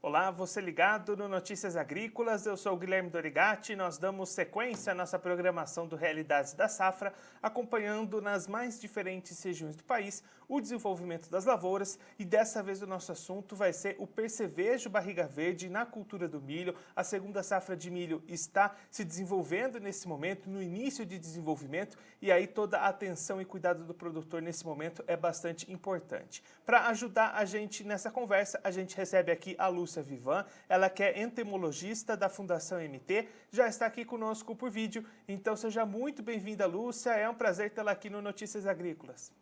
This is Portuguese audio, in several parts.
Olá, você ligado no Notícias Agrícolas, eu sou o Guilherme Dorigatti. Nós damos sequência à nossa programação do Realidades da Safra, acompanhando nas mais diferentes regiões do país o desenvolvimento das lavouras, e dessa vez o nosso assunto vai ser o percevejo barriga verde na cultura do milho. A segunda safra de milho está se desenvolvendo nesse momento, no início de desenvolvimento, e aí toda a atenção e cuidado do produtor nesse momento é bastante importante. Para ajudar a gente nessa conversa, a gente recebe aqui a Lúcia Vivan, ela que é entomologista da Fundação MT, já está aqui conosco por vídeo, então seja muito bem-vinda, Lúcia, é um prazer tê-la aqui no Notícias Agrícolas.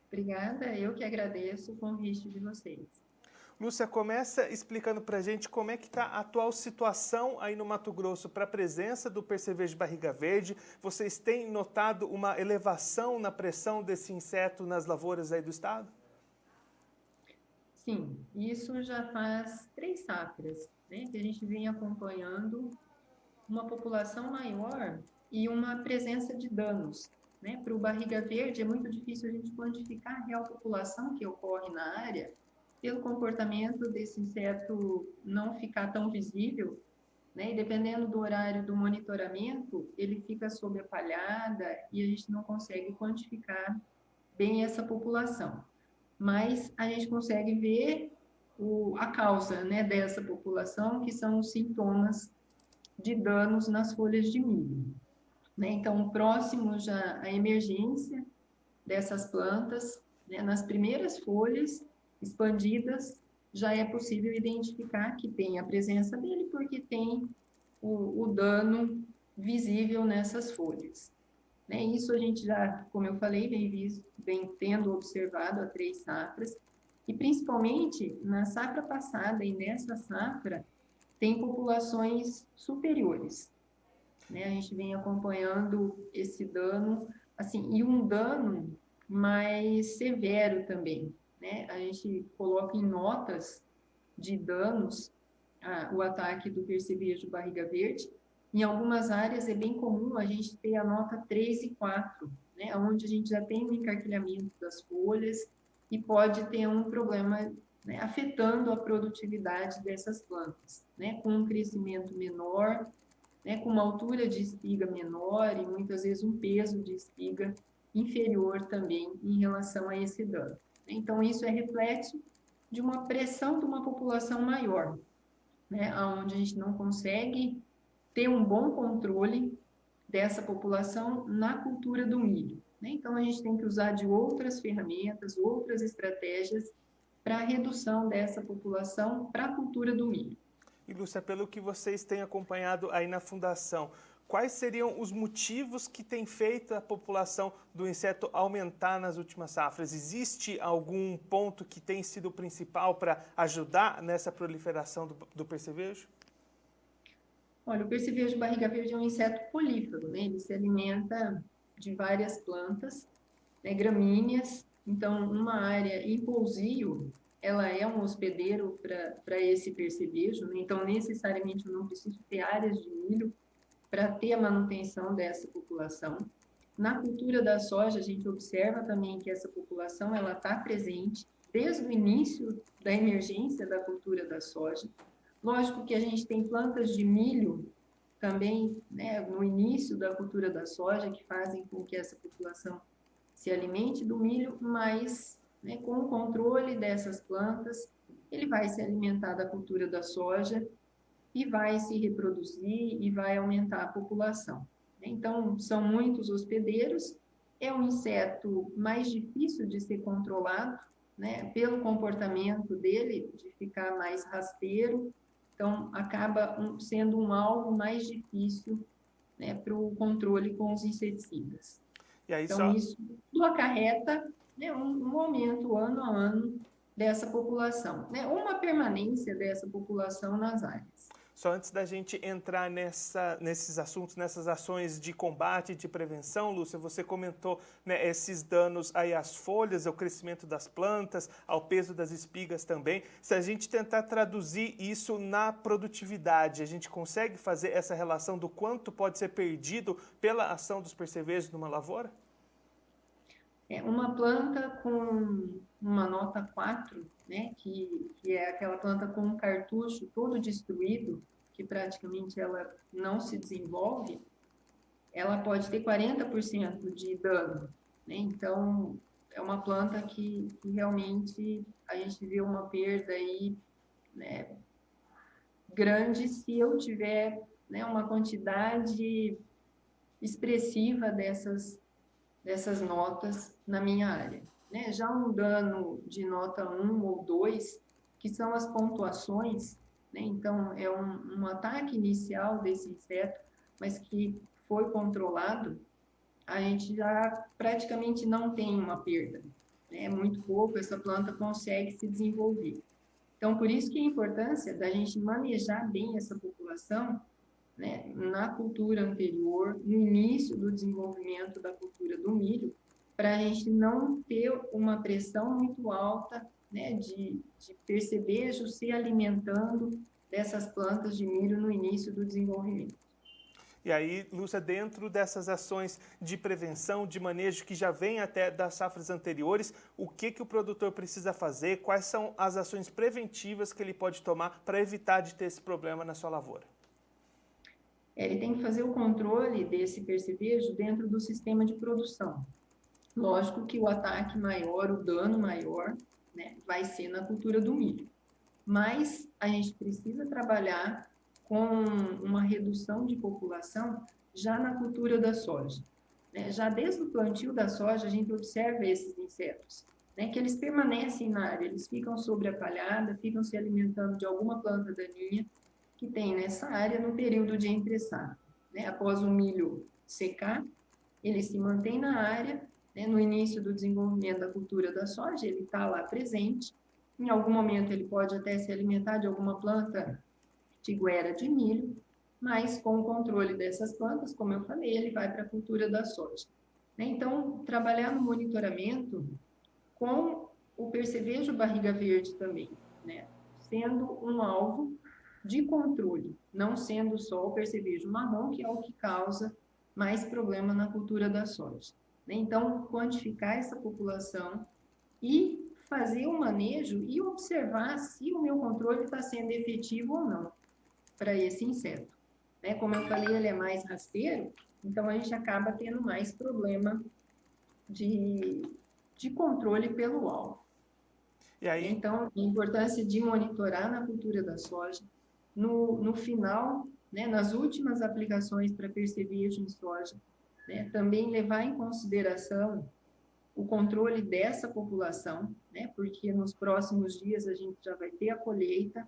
Obrigada, eu que agradeço o convite de vocês. Lúcia, começa explicando para a gente como é que está a atual situação aí no Mato Grosso para a presença do percevejo barriga verde. Vocês têm notado uma elevação na pressão desse inseto nas lavouras aí do estado? Sim, isso já faz 3 safras, né, que a gente vem acompanhando uma população maior e uma presença de danos. Né? Para o barriga verde é muito difícil a gente quantificar a real população que ocorre na área, pelo comportamento desse inseto não ficar tão visível, né? E dependendo do horário do monitoramento, ele fica sob a palhada e a gente não consegue quantificar bem essa população. Mas a gente consegue ver a causa, né, dessa população, que são os sintomas de danos nas folhas de milho. Né? Então, próximo já à emergência dessas plantas, né, nas primeiras folhas expandidas, já é possível identificar que tem a presença dele, porque tem o dano visível nessas folhas. Né? Isso a gente já, como eu falei, vem tendo observado há 3 safras, e principalmente na safra passada e nessa safra, tem populações superiores. Né? A gente vem acompanhando esse dano, assim, e um dano mais severo também. Né? A gente coloca em notas de danos o ataque do percevejo barriga verde. Em algumas áreas é bem comum a gente ter a nota 3 e 4, né, onde a gente já tem um encarquilhamento das folhas e pode ter um problema, né, afetando a produtividade dessas plantas, né, com um crescimento menor, né, com uma altura de espiga menor e muitas vezes um peso de espiga inferior também em relação a esse dano. Então, isso é reflexo de uma pressão de uma população maior, né, onde a gente não consegue ter um bom controle dessa população na cultura do milho. Né? Então, a gente tem que usar de outras ferramentas, outras estratégias para a redução dessa população para a cultura do milho. E, Lúcia, pelo que vocês têm acompanhado aí na Fundação, quais seriam os motivos que têm feito a população do inseto aumentar nas últimas safras? Existe algum ponto que tem sido principal para ajudar nessa proliferação do percevejo? Olha, o percevejo barriga verde é um inseto polífago, né? Ele se alimenta de várias plantas, né, gramíneas. Então, uma área em pousio, ela é um hospedeiro para esse percevejo, né? Então, necessariamente, eu não preciso ter áreas de milho para ter a manutenção dessa população. Na cultura da soja, a gente observa também que essa população ela está presente desde o início da emergência da cultura da soja. Lógico que a gente tem plantas de milho também, né, no início da cultura da soja, que fazem com que essa população se alimente do milho, mas, né, com o controle dessas plantas, ele vai se alimentar da cultura da soja e vai se reproduzir e vai aumentar a população. Então, são muitos hospedeiros, é um inseto mais difícil de ser controlado, né, pelo comportamento dele, de ficar mais rasteiro, então acaba sendo um alvo mais difícil, né, para o controle com os inseticidas. E aí Então, só isso tudo acarreta, né, um aumento ano a ano dessa população, né, uma permanência dessa população nas áreas. Só antes da gente entrar nesses assuntos, nessas ações de combate, de prevenção, Lúcia, você comentou, né, esses danos aí às folhas, ao crescimento das plantas, ao peso das espigas também. Se a gente tentar traduzir isso na produtividade, a gente consegue fazer essa relação do quanto pode ser perdido pela ação dos percevejos numa lavoura? É uma planta com uma nota 4, né, que é aquela planta com um cartucho todo destruído, que praticamente ela não se desenvolve, ela pode ter 40% de dano, né? Então, é uma planta que realmente a gente vê uma perda aí, né, grande se eu tiver, né, uma quantidade expressiva dessas notas na minha área. Né? Já um dano de nota 1 ou 2, que são as pontuações, né? Então, é um ataque inicial desse inseto, mas que foi controlado, a gente já praticamente não tem uma perda. Né? Muito pouco, essa planta consegue se desenvolver. Então, por isso que a importância da gente manejar bem essa população, né, na cultura anterior, no início do desenvolvimento da cultura do milho, para a gente não ter uma pressão muito alta, né, de percevejo se alimentando dessas plantas de milho no início do desenvolvimento. E aí, Lúcia, dentro dessas ações de prevenção, de manejo que já vem até das safras anteriores, o que o produtor precisa fazer? Quais são as ações preventivas que ele pode tomar para evitar de ter esse problema na sua lavoura? Ele tem que fazer o controle desse percevejo dentro do sistema de produção. Lógico que o ataque maior, o dano maior, né, vai ser na cultura do milho. Mas a gente precisa trabalhar com uma redução de população já na cultura da soja. Né? Já desde o plantio da soja, a gente observa esses insetos, né, que eles permanecem na área, eles ficam sobre a palhada, ficam se alimentando de alguma planta daninha que tem nessa área no período de entre-safra. Né? Após o milho secar, ele se mantém na área, né? No início do desenvolvimento da cultura da soja, ele está lá presente. Em algum momento ele pode até se alimentar de alguma planta tiguera de milho, mas com o controle dessas plantas, como eu falei, ele vai para a cultura da soja. Né? Então, trabalhar no monitoramento com o percevejo barriga verde também, né? Sendo um alvo de controle, não sendo só o percevejo marrom, que é o que causa mais problema na cultura da soja. Então, quantificar essa população e fazer o manejo e observar se o meu controle está sendo efetivo ou não para esse inseto. Como eu falei, ele é mais rasteiro, então a gente acaba tendo mais problema de controle pelo alvo. E aí, então, a importância de monitorar na cultura da soja, no final, né, nas últimas aplicações para percevejo em soja, né, também levar em consideração o controle dessa população, né, porque nos próximos dias a gente já vai ter a colheita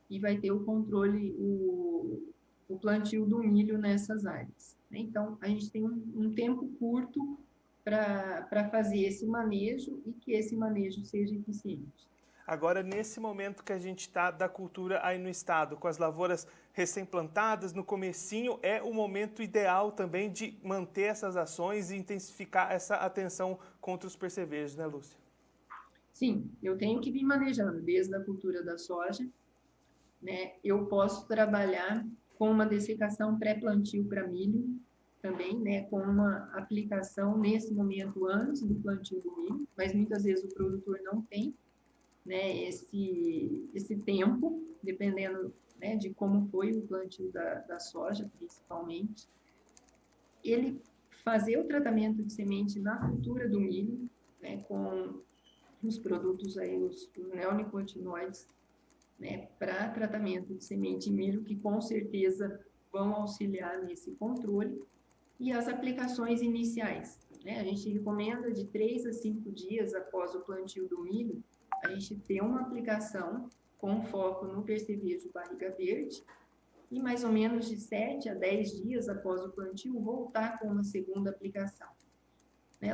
e vai ter o controle, o plantio do milho nessas áreas. Né? Então, a gente tem um tempo curto para fazer esse manejo e que esse manejo seja eficiente. Agora, nesse momento que a gente está da cultura aí no estado, com as lavouras recém-plantadas, no comecinho, é o momento ideal também de manter essas ações e intensificar essa atenção contra os percevejos, né, Lúcia? Sim, eu tenho que vir manejando desde a cultura da soja, né? Eu posso trabalhar com uma dessecação pré-plantio para milho, também, né, com uma aplicação nesse momento antes do plantio do milho, mas muitas vezes o produtor não tem, né, esse tempo, dependendo, né, de como foi o plantio da soja, principalmente. Ele fazer o tratamento de semente na cultura do milho, né, com os produtos aí, os neonicotinoides, né, para tratamento de semente de milho, que com certeza vão auxiliar nesse controle, e as aplicações iniciais. Né? A gente recomenda de 3 a 5 dias após o plantio do milho, a gente ter uma aplicação com foco no percevejo barriga verde, e mais ou menos de 7 a 10 dias após o plantio, voltar com uma segunda aplicação.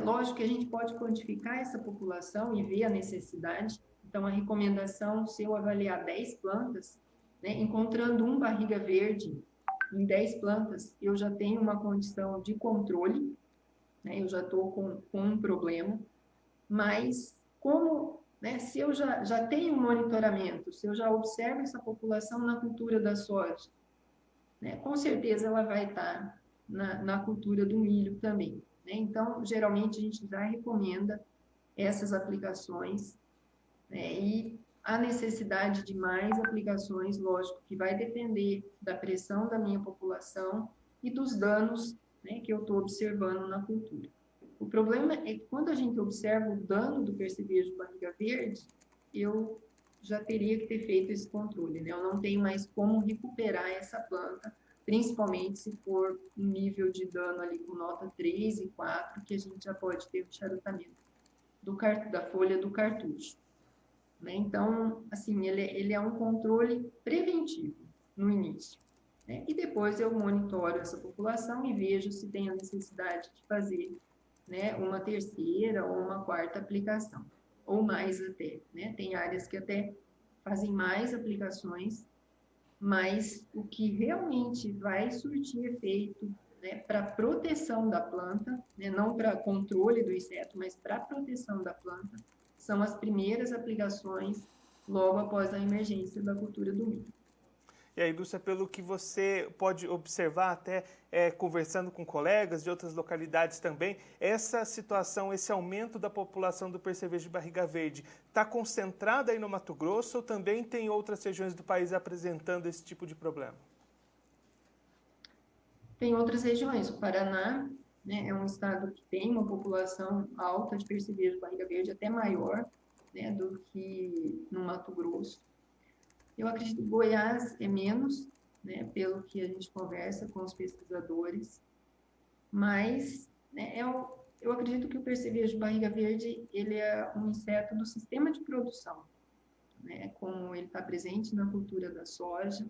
Lógico que a gente pode quantificar essa população e ver a necessidade. Então, a recomendação, se eu avaliar 10 plantas, né, encontrando um barriga verde em 10 plantas, eu já tenho uma condição de controle, né, eu já estou com um problema, mas como, né, se eu já tenho monitoramento, se eu já observo essa população na cultura da soja, né, com certeza ela vai estar na cultura do milho também. né? Então, geralmente, a gente já recomenda essas aplicações, né? E a necessidade de mais aplicações, lógico, que vai depender da pressão da minha população e dos danos, né, que eu estou observando na cultura. O problema é que quando a gente observa o dano do percevejo barriga verde, eu já teria que ter feito esse controle, né? Eu não tenho mais como recuperar essa planta, principalmente se for um nível de dano ali com nota 3 e 4, que a gente já pode ter o charutamento da folha do cartucho, né? Então, assim, ele é um controle preventivo no início, né? E depois eu monitoro essa população e vejo se tem a necessidade de fazer, né, uma terceira ou uma quarta aplicação, ou mais até, né? Tem áreas que até fazem mais aplicações, mas o que realmente vai surtir efeito, né, para proteção da planta, né, não para controle do inseto, mas para proteção da planta, são as primeiras aplicações logo após a emergência da cultura do milho. E aí, Lúcia, pelo que você pode observar, até conversando com colegas de outras localidades também, essa situação, esse aumento da população do percevejo de barriga verde, está concentrada aí no Mato Grosso ou também tem outras regiões do país apresentando esse tipo de problema? Tem outras regiões, o Paraná, né, é um estado que tem uma população alta de percevejo de barriga verde, até maior, né, do que no Mato Grosso. Eu acredito que Goiás é menos, né, pelo que a gente conversa com os pesquisadores, mas, né, eu acredito que o percevejo de barriga verde ele é um inseto do sistema de produção, né, como ele está presente na cultura da soja,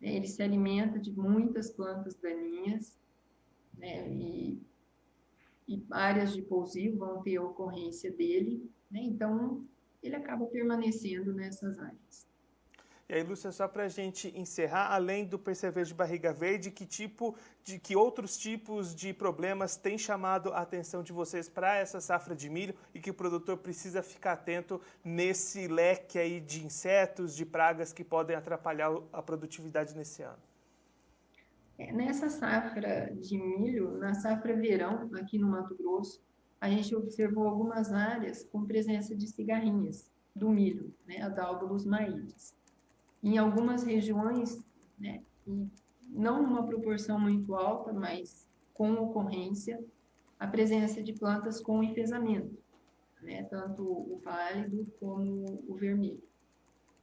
né, ele se alimenta de muitas plantas daninhas, né, e áreas de pousio vão ter a ocorrência dele, né, então ele acaba permanecendo nessas áreas. E aí, Lúcia, só para a gente encerrar, além do percevejo de barriga verde, que outros tipos de problemas têm chamado a atenção de vocês para essa safra de milho e que o produtor precisa ficar atento nesse leque aí de insetos, de pragas que podem atrapalhar a produtividade nesse ano? Nessa safra de milho, na safra verão, aqui no Mato Grosso, a gente observou algumas áreas com presença de cigarrinhas do milho, né, a Dálbalos maides. Em algumas regiões, né, não numa proporção muito alta, mas com ocorrência, a presença de plantas com enfesamento, né, tanto o pálido como o vermelho.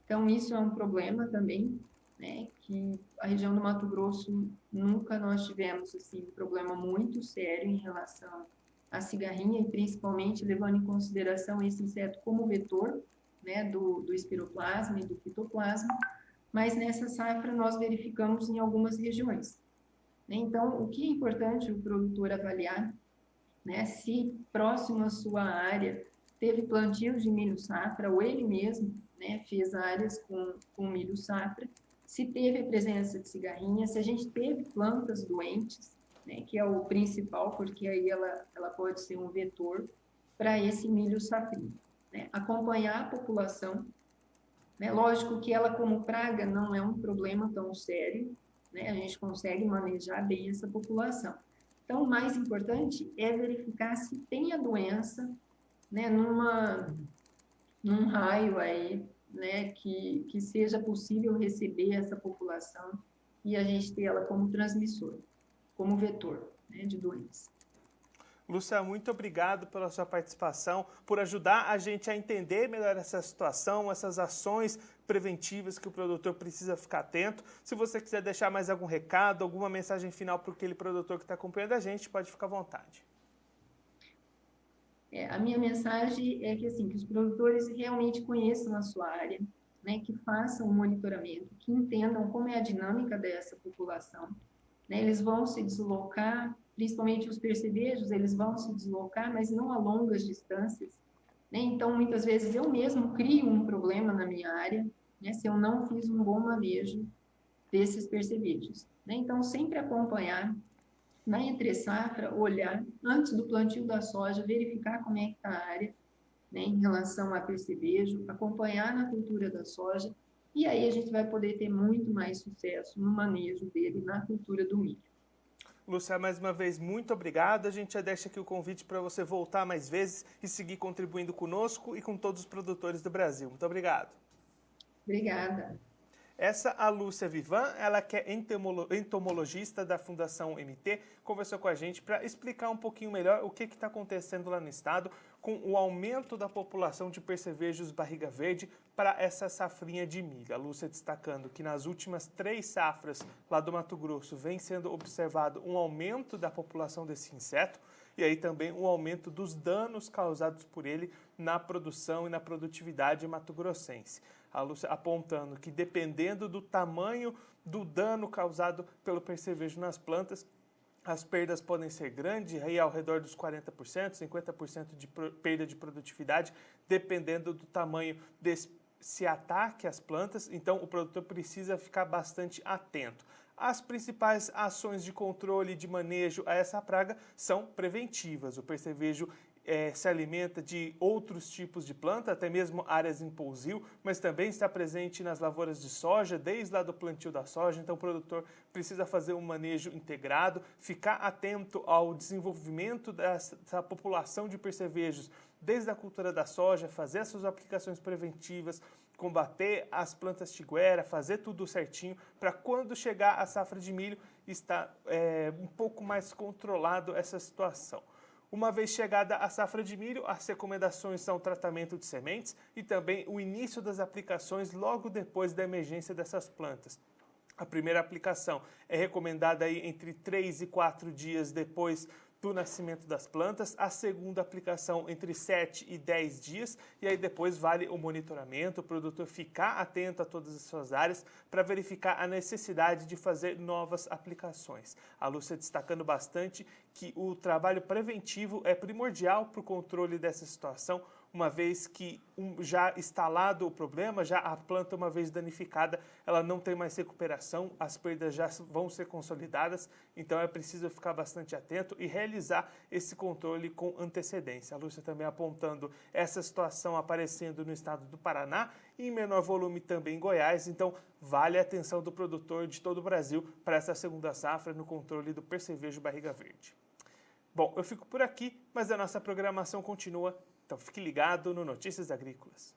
Então, isso é um problema também, né, que a região do Mato Grosso nunca nós tivemos assim, um problema muito sério em relação à cigarrinha, e principalmente levando em consideração esse inseto como vetor, né, do espiroplasma e do fitoplasma, mas nessa safra nós verificamos em algumas regiões. Então, o que é importante o produtor avaliar, né, se próximo à sua área teve plantio de milho safra, ou ele mesmo, né, fez áreas com milho safra, se teve a presença de cigarrinha, se a gente teve plantas doentes, né, que é o principal, porque aí ela pode ser um vetor para esse milho safrinho. Né? Acompanhar a população, né? Lógico que ela como praga não é um problema tão sério, né? A gente consegue manejar bem essa população. Então, o mais importante é verificar se tem a doença, né, num raio aí, né, que seja possível receber essa população e a gente ter ela como transmissor, como vetor, né, de doença. Lúcia, muito obrigado pela sua participação, por ajudar a gente a entender melhor essa situação, essas ações preventivas que o produtor precisa ficar atento. Se você quiser deixar mais algum recado, alguma mensagem final para aquele produtor que está acompanhando a gente, pode ficar à vontade. A minha mensagem é que, assim, que os produtores realmente conheçam a sua área, né, que façam um monitoramento, que entendam como é a dinâmica dessa população, né, eles vão se deslocar, principalmente os percevejos, eles vão se deslocar, mas não a longas distâncias, né, então muitas vezes eu mesmo crio um problema na minha área, né, se eu não fiz um bom manejo desses percevejos, né, então sempre acompanhar, na entre-safra, olhar, antes do plantio da soja, verificar como é que está a área, né, em relação a percevejo, acompanhar na cultura da soja, e aí a gente vai poder ter muito mais sucesso no manejo dele na cultura do milho. Lúcia, mais uma vez, muito obrigado. A gente já deixa aqui o convite para você voltar mais vezes e seguir contribuindo conosco e com todos os produtores do Brasil. Muito obrigado. Obrigada. Essa a Lúcia Vivan, ela que é entomologista da Fundação MT, conversou com a gente para explicar um pouquinho melhor o que está acontecendo lá no estado com o aumento da população de percevejos barriga verde para essa safrinha de milho. A Lúcia destacando que nas últimas 3 safras lá do Mato Grosso vem sendo observado um aumento da população desse inseto e aí também um aumento dos danos causados por ele na produção e na produtividade mato-grossense. A Lúcia apontando que dependendo do tamanho do dano causado pelo percevejo nas plantas, as perdas podem ser grandes, aí ao redor dos 40%, 50% de perda de produtividade, dependendo do tamanho desse ataque às plantas. Então, o produtor precisa ficar bastante atento. As principais ações de controle e de manejo a essa praga são preventivas. O percevejo se alimenta de outros tipos de planta, até mesmo áreas em pousio, mas também está presente nas lavouras de soja, desde lá do plantio da soja. Então o produtor precisa fazer um manejo integrado, ficar atento ao desenvolvimento dessa população de percevejos desde a cultura da soja, fazer as suas aplicações preventivas, combater as plantas tiguera, fazer tudo certinho para quando chegar a safra de milho estar um pouco mais controlado essa situação. Uma vez chegada a safra de milho, as recomendações são o tratamento de sementes e também o início das aplicações logo depois da emergência dessas plantas. A primeira aplicação é recomendada aí entre 3 e 4 dias depois do nascimento das plantas, a segunda aplicação entre 7 e 10 dias, e aí depois vale o monitoramento, o produtor ficar atento a todas as suas áreas para verificar a necessidade de fazer novas aplicações. A Lúcia destacando bastante que o trabalho preventivo é primordial para o controle dessa situação, uma vez que já instalado o problema, já a planta uma vez danificada, ela não tem mais recuperação, as perdas já vão ser consolidadas, então é preciso ficar bastante atento e realizar esse controle com antecedência. A Lúcia também apontando essa situação aparecendo no estado do Paraná e em menor volume também em Goiás, então vale a atenção do produtor de todo o Brasil para essa segunda safra no controle do percevejo barriga verde. Bom, eu fico por aqui, mas a nossa programação continua. Então fique ligado no Notícias Agrícolas.